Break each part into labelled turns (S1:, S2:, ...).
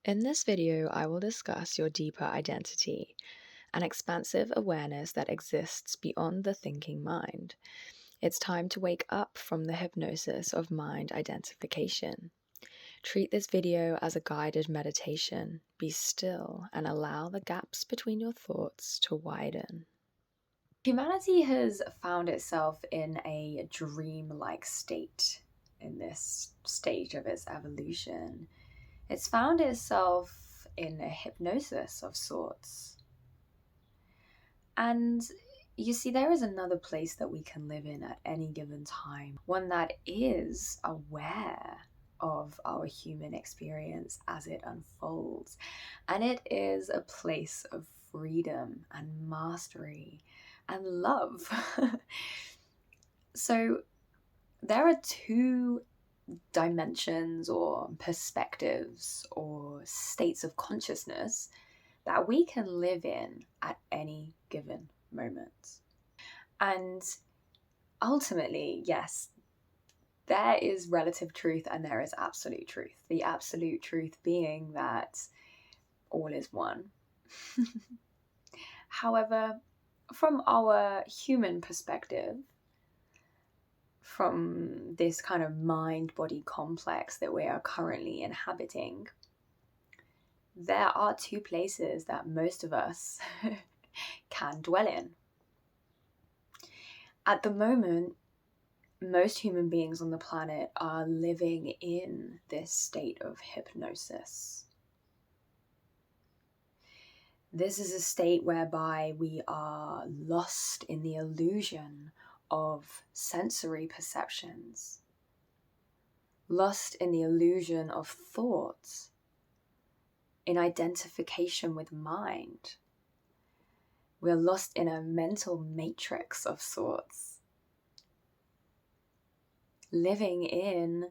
S1: In this video, I will discuss your deeper identity, an expansive awareness that exists beyond the thinking mind. It's time to wake up from the hypnosis of mind identification. Treat this video as a guided meditation. Be still and allow the gaps between your thoughts to widen. Humanity has found itself in a dream-like state in this stage of its evolution. It's found itself in a hypnosis of sorts. And you see, there is another place that we can live in at any given time, one that is aware of our human experience as it unfolds. And it is a place of freedom and mastery and love. So there are two dimensions or perspectives or states of consciousness that we can live in at any given moment. And ultimately, yes, there is relative truth and there is absolute truth. The absolute truth being that all is one. However, from our human perspective, from this kind of mind-body complex that we are currently inhabiting, there are two places that most of us can dwell in. At the moment, most human beings on the planet are living in this state of hypnosis. This is a state whereby we are lost in the illusion of sensory perceptions, lost in the illusion of thoughts, in identification with mind. We're lost in a mental matrix of sorts, living in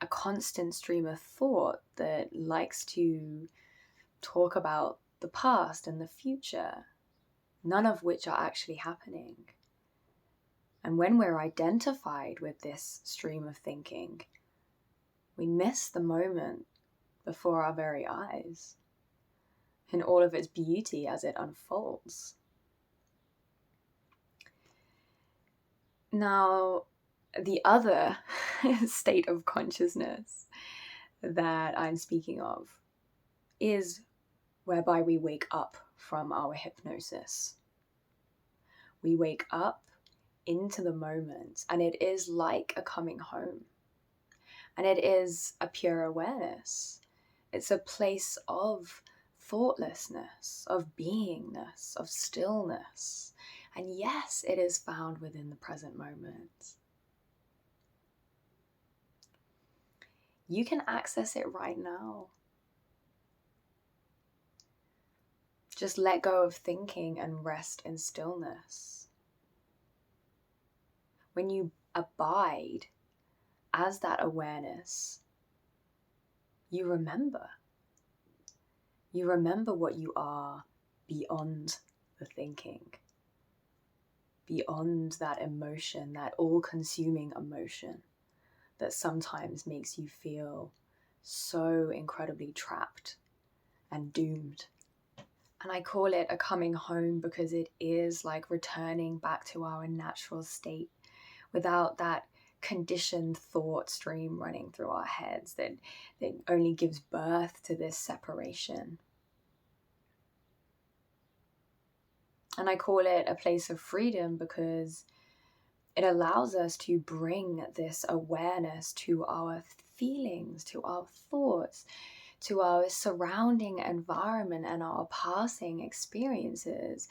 S1: a constant stream of thought that likes to talk about the past and the future, none of which are actually happening. And when we're identified with this stream of thinking, we miss the moment before our very eyes in all of its beauty as it unfolds. Now, the other state of consciousness that I'm speaking of is whereby we wake up from our hypnosis. We wake up into the moment, and it is like a coming home. And it is a pure awareness. It's a place of thoughtlessness, of beingness, of stillness. And yes, it is found within the present moment. You can access it right now. Just let go of thinking and rest in stillness. When you abide as that awareness, you remember. You remember what you are beyond the thinking, beyond that emotion, that all-consuming emotion that sometimes makes you feel so incredibly trapped and doomed. And I call it a coming home because it is like returning back to our natural state without that conditioned thought stream running through our heads that only gives birth to this separation. And I call it a place of freedom because it allows us to bring this awareness to our feelings, to our thoughts, to our surrounding environment and our passing experiences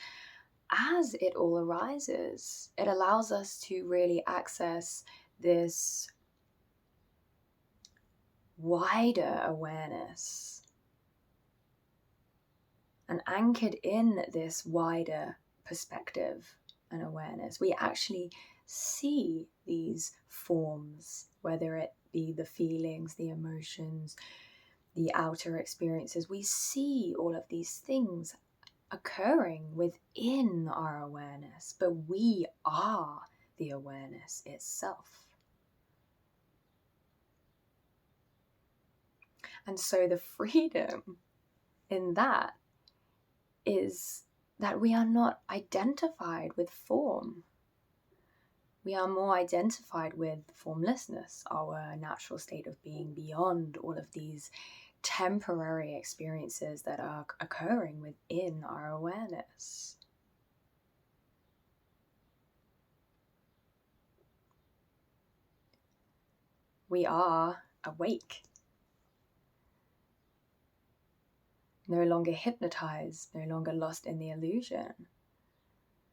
S1: as it all arises. It allows us to really access this wider awareness. And anchored in this wider perspective and awareness, we actually see these forms, whether it be the feelings, the emotions, the outer experiences. We see all of these things occurring within our awareness, but we are the awareness itself. And so the freedom in that is that we are not identified with form. We are more identified with formlessness, our natural state of being beyond all of these temporary experiences that are occurring within our awareness. We are awake, no longer hypnotized, no longer lost in the illusion.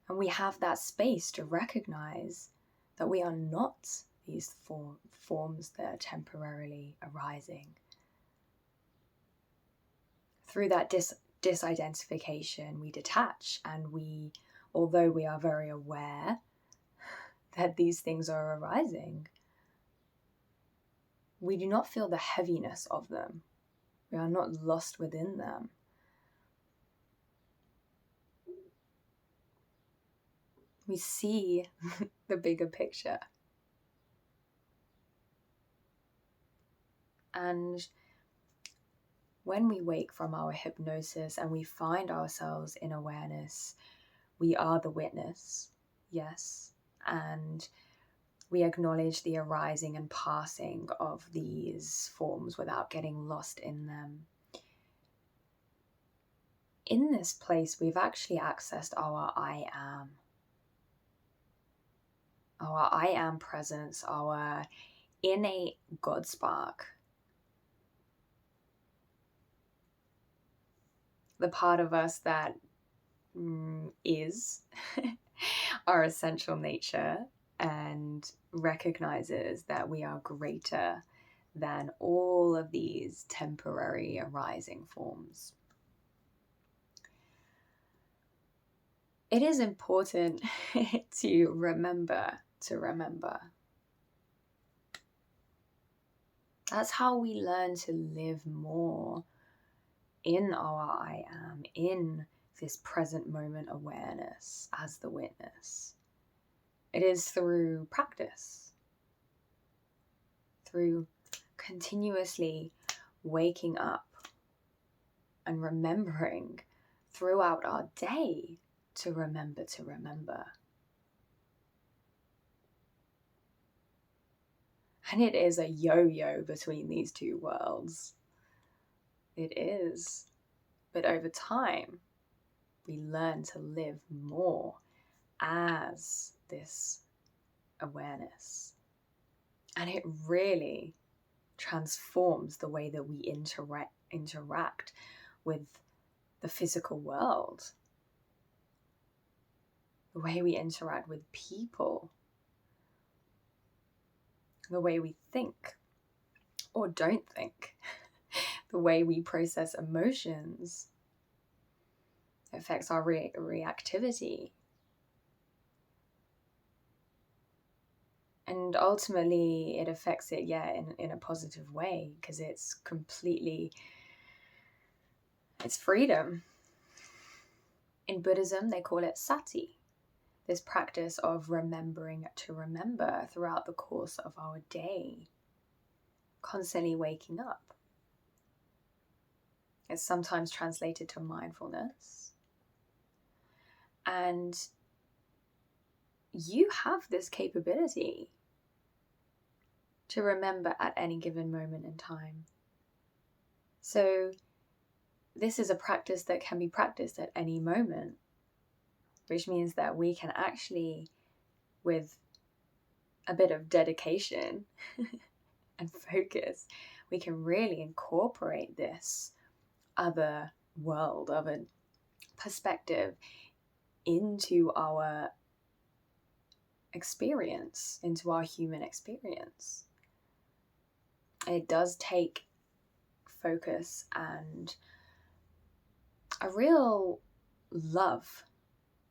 S1: And we have that space to recognize that we are not these forms that are temporarily arising. Through that disidentification, we detach, and we, although we are very aware that these things are arising, we do not feel the heaviness of them. We are not lost within them. We see the bigger picture. And when we wake from our hypnosis and we find ourselves in awareness, we are the witness, yes, and we acknowledge the arising and passing of these forms without getting lost in them. In this place, we've actually accessed our I am presence, our innate God spark. The part of us that is our essential nature and recognizes that we are greater than all of these temporary arising forms. It is important to remember. That's how we learn to live more in our I am, in this present moment awareness as the witness. It is through practice, through continuously waking up and remembering throughout our day to remember. And it is a yo-yo between these two worlds. It is. But over time, we learn to live more as this awareness. And it really transforms the way that we interact with the physical world, the way we interact with people, the way we think or don't think, the way we process emotions. It affects our reactivity. And ultimately it affects it, in a positive way, because it's freedom. In Buddhism, they call it sati, this practice of remembering to remember throughout the course of our day, constantly waking up. It's sometimes translated to mindfulness. And you have this capability to remember at any given moment in time. So this is a practice that can be practiced at any moment, which means that we can actually, with a bit of dedication and focus, we can really incorporate this other world, other perspective into our experience, into our human experience. It does take focus and a real love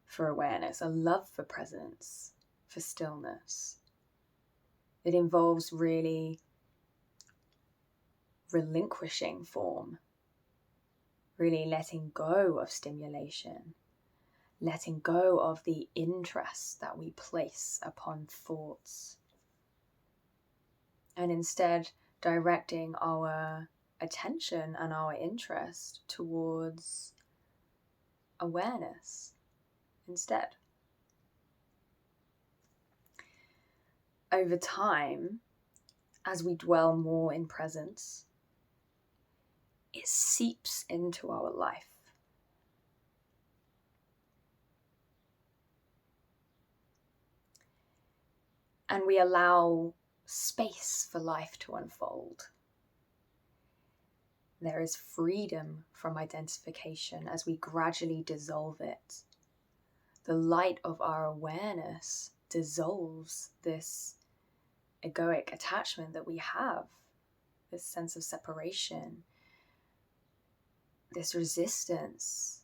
S1: for awareness, a love for presence, for stillness. It involves really relinquishing form, really letting go of stimulation, letting go of the interest that we place upon thoughts, and instead directing our attention and our interest towards awareness instead. Over time, as we dwell more in presence, it seeps into our life. And we allow space for life to unfold. There is freedom from identification as we gradually dissolve it. The light of our awareness dissolves this egoic attachment that we have, this sense of separation, this resistance,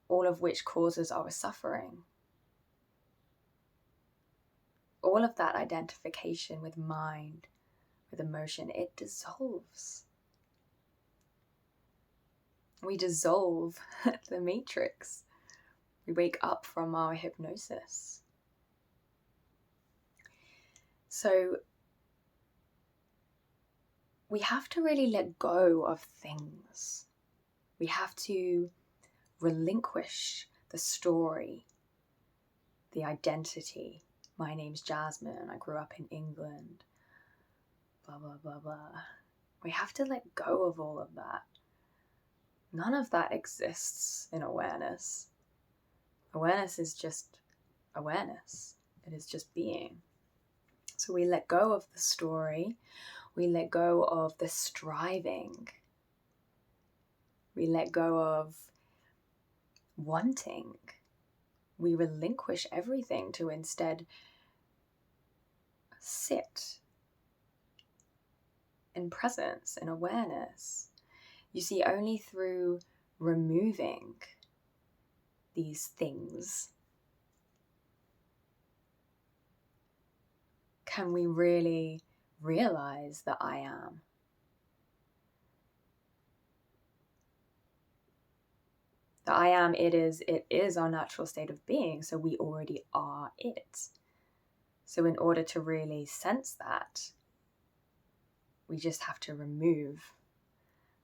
S1: all of which causes our suffering. All of that identification with mind, with emotion, it dissolves. We dissolve the matrix. We wake up from our hypnosis. So we have to really let go of things. We have to relinquish the story, the identity. My name's Jasmine, I grew up in England, blah, blah, blah, blah. We have to let go of all of that. None of that exists in awareness. Awareness is just awareness. It is just being. So we let go of the story. We let go of the striving. We let go of wanting. We relinquish everything to instead sit in presence, in awareness. You see, only through removing these things can we really realize that I am. The I am, it is our natural state of being, so we already are it. So in order to really sense that, we just have to remove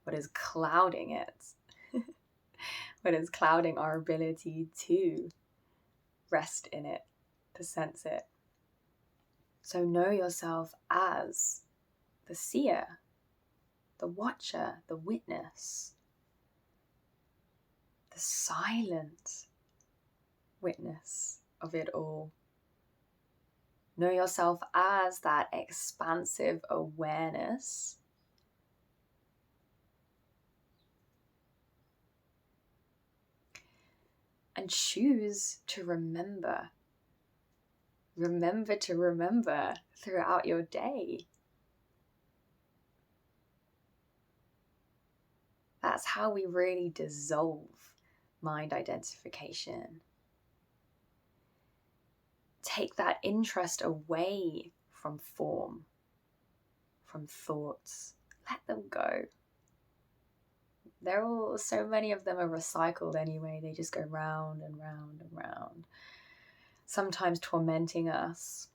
S1: what is clouding it, what is clouding our ability to rest in it, to sense it. So know yourself as the seer, the watcher, the witness, the silent witness of it all. Know yourself as that expansive awareness and choose to remember. Remember to remember throughout your day. That's how we really dissolve mind identification. Take that interest away from form, from thoughts. Let them go. So many of them are recycled anyway. They just go round and round and round, sometimes tormenting us.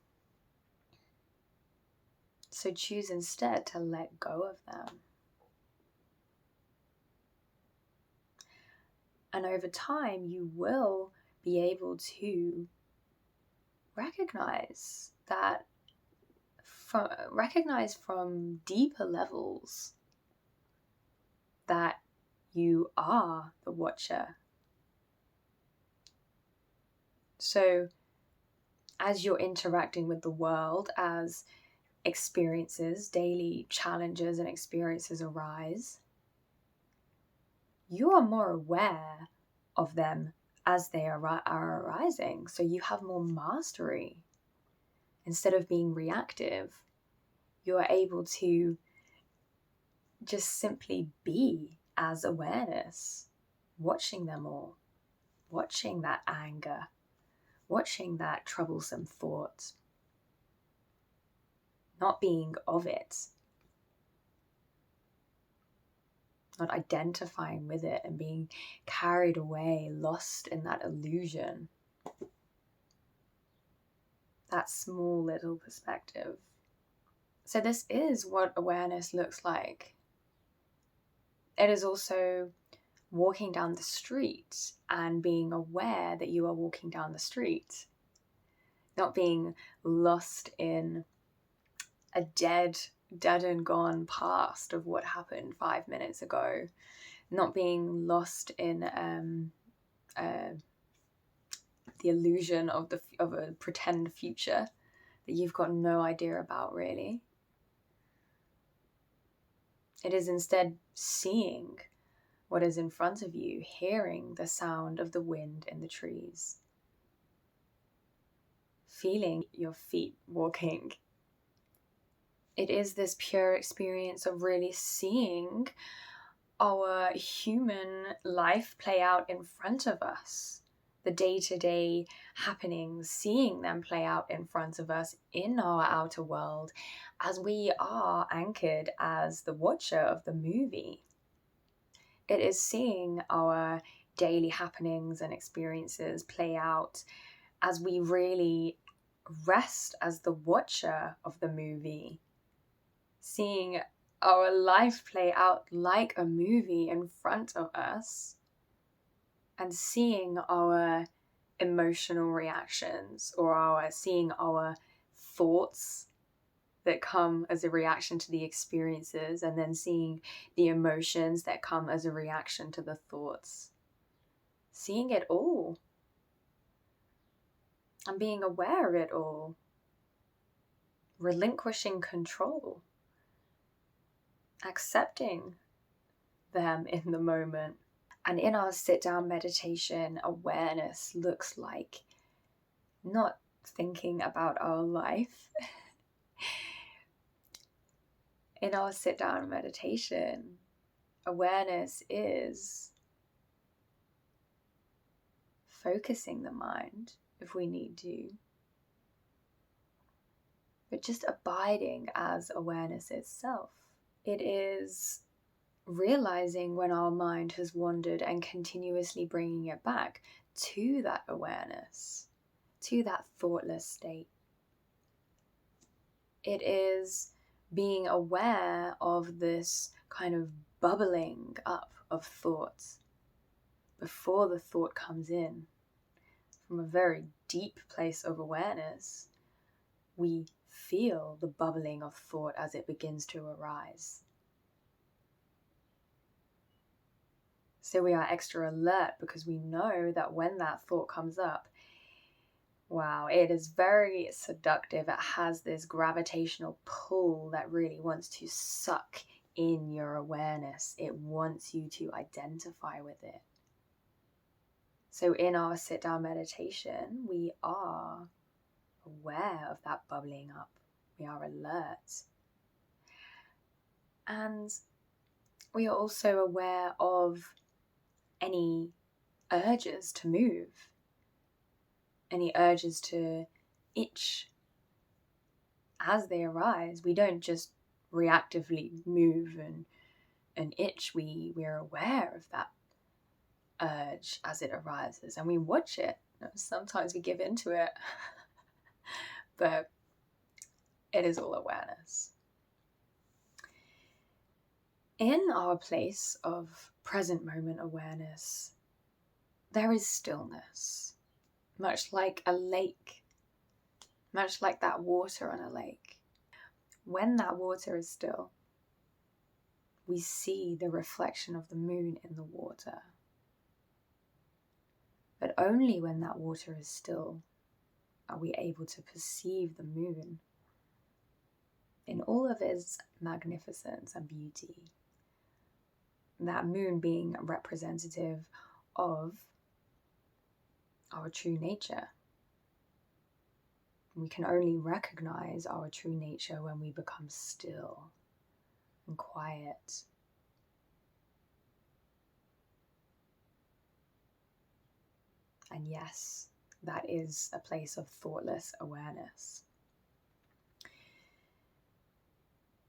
S1: So choose instead to let go of them. And over time, you will be able to recognize from deeper levels that you are the watcher. So as you're interacting with the world, as experiences, daily challenges and experiences arise, you are more aware of them as they are arising. So you have more mastery. Instead of being reactive, you are able to just simply be as awareness, watching them all, watching that anger, watching that troublesome thought, not being of it, not identifying with it and being carried away, lost in that illusion. That small little perspective. So this is what awareness looks like. It is also walking down the street and being aware that you are walking down the street, not being lost in a dead and gone past of what happened 5 minutes ago, not being lost in the illusion of a pretend future that you've got no idea about, really. It is instead seeing what is in front of you, hearing the sound of the wind in the trees, feeling your feet walking. It is this pure experience of really seeing our human life play out in front of us, the day-to-day happenings, seeing them play out in front of us in our outer world as we are anchored as the watcher of the movie. It is seeing our daily happenings and experiences play out as we really rest as the watcher of the movie, seeing our life play out like a movie in front of us, and seeing our emotional reactions or seeing our thoughts that come as a reaction to the experiences, and then seeing the emotions that come as a reaction to the thoughts. Seeing it all and being aware of it all. Relinquishing control. Accepting them in the moment. And in our sit-down meditation, awareness looks like not thinking about our life. In our sit-down meditation, awareness is focusing the mind if we need to, but just abiding as awareness itself. It is realizing when our mind has wandered and continuously bringing it back to that awareness, to that thoughtless state. It is being aware of this kind of bubbling up of thoughts before the thought comes in. From a very deep place of awareness, we feel the bubbling of thought as it begins to arise. So we are extra alert because we know that when that thought comes up, wow, it is very seductive. It has this gravitational pull that really wants to suck in your awareness. It wants you to identify with it. So in our sit-down meditation, we are aware of that bubbling up. We are alert. And we are also aware of any urges to move, any urges to itch as they arise. We don't just reactively move and itch. We're aware of that urge as it arises and we watch it. Sometimes we give into it, but it is all awareness. In our place of present moment awareness, there is stillness, much like a lake, much like that water on a lake. When that water is still, we see the reflection of the moon in the water. But only when that water is still are we able to perceive the moon in all of its magnificence and beauty. That moon being representative of our true nature. We can only recognize our true nature when we become still and quiet. And yes, that is a place of thoughtless awareness.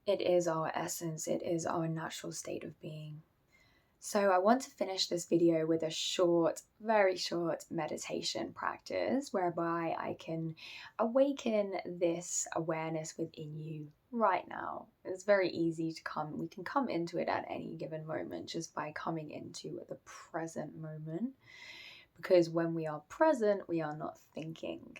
S1: It is our essence, it is our natural state of being. So I want to finish this video with a short, very short meditation practice whereby I can awaken this awareness within you right now. It's very easy to we can come into it at any given moment just by coming into the present moment. Because when we are present, we are not thinking.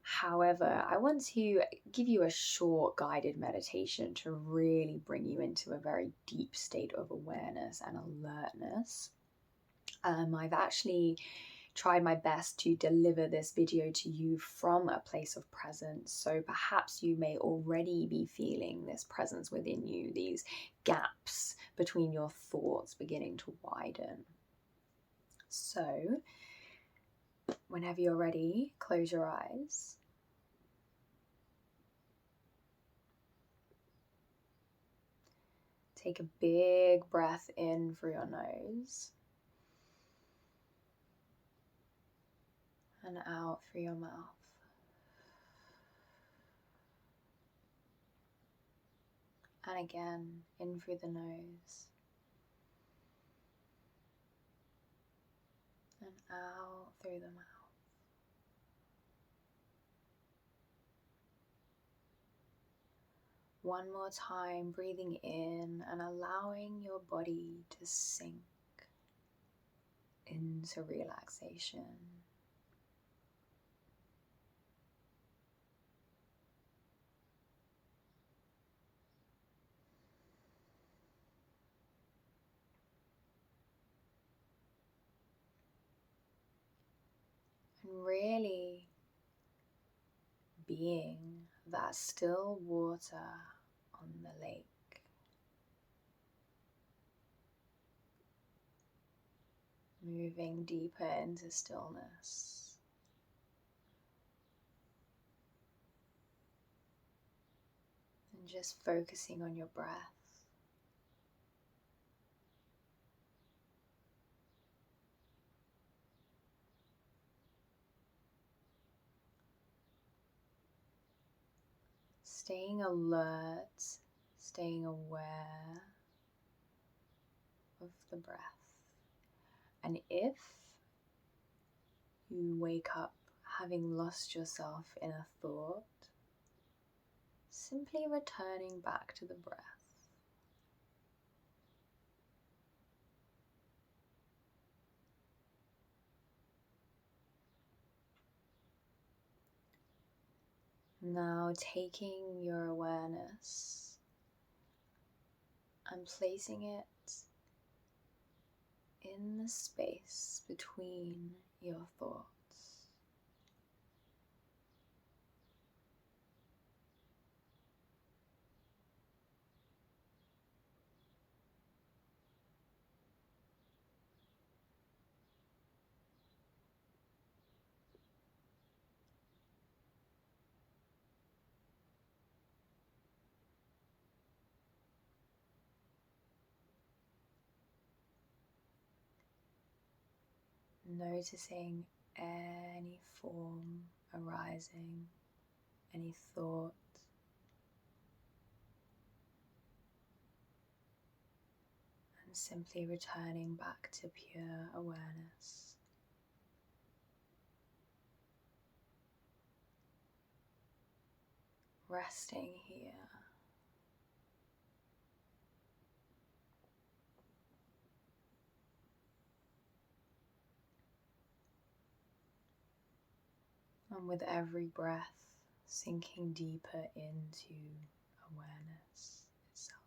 S1: However, I want to give you a short guided meditation to really bring you into a very deep state of awareness and alertness. I've actually tried my best to deliver this video to you from a place of presence. So perhaps you may already be feeling this presence within you, these gaps between your thoughts beginning to widen. So whenever you're ready, close your eyes. Take a big breath in through your nose and out through your mouth. And again, in through the nose and out through the mouth. One more time, breathing in and allowing your body to sink into relaxation. And really being that still water on the lake. Moving deeper into stillness. And just focusing on your breath. Staying alert, staying aware of the breath. And if you wake up having lost yourself in a thought, simply returning back to the breath. Now taking your awareness and placing it in the space between your thoughts. Noticing any form arising, any thought, and simply returning back to pure awareness. Resting here. And with every breath, sinking deeper into awareness itself.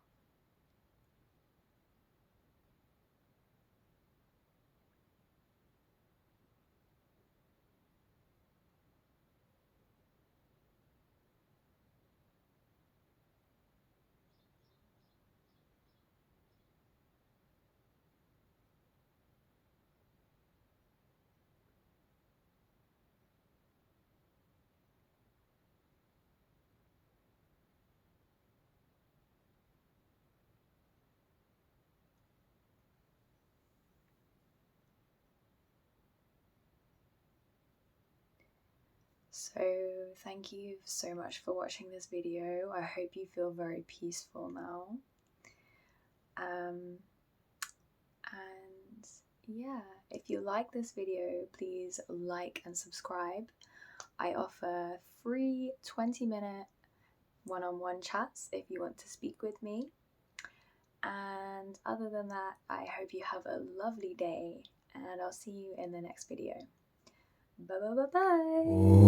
S1: So thank you so much for watching this video. I hope you feel very peaceful now. And yeah, if you like this video, please like and subscribe. I offer free 20-minute one-on-one chats if you want to speak with me. And other than that, I hope you have a lovely day, and I'll see you in the next video. Bye bye bye bye.